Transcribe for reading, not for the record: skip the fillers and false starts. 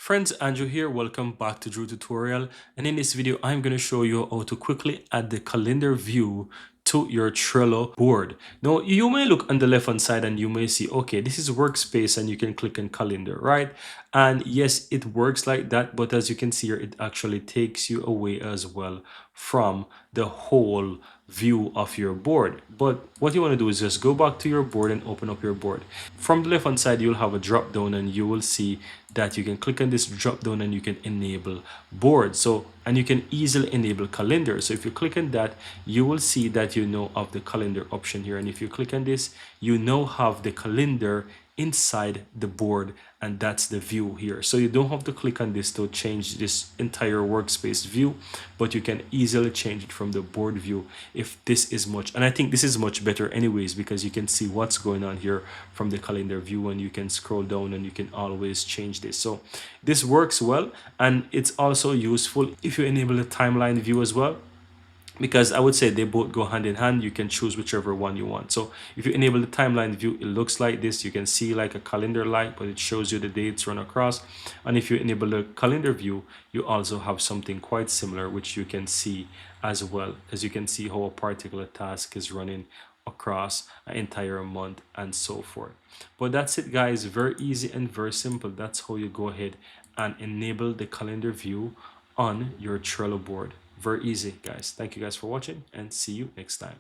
Friends, Andrew here. Welcome back to Drew Tutorial. And in this video, I'm going to show you how to quickly add the calendar view to your Trello board. Now, you may look on the left hand side and you may see, okay, this is workspace and you can click on calendar, right? And yes, it works like that. But as you can see here, it actually takes you away as well from the whole view of your board. But what you want to do is just go back to your board and open up your board. From the left hand side, you'll have a drop down and you will see that you can click on this drop down and you can enable board. So, and you can easily enable calendar. So if you click on that, you will see that you now have the calendar option here. And if you click on this, you now have the calendar inside the board, and that's the view here. So you don't have to click on this to change this entire workspace view, but you can easily change it from the board view if this is much, and I think this is much better anyways, because you can see what's going on here from the calendar view and you can scroll down and you can always change this. So this works well, and it's also useful if you enable the timeline view as well, because I would say they both go hand in hand. You can choose whichever one you want. So if you enable the timeline view, it looks like this. You can see like a calendar light, but it shows you the dates run across. And if you enable the calendar view, you also have something quite similar, which you can see as well, as you can see how a particular task is running across an entire month and so forth. But that's it, guys. Very easy and very simple. That's how you go ahead and enable the calendar view on your Trello board. Very easy, guys. Thank you guys for watching and see you next time.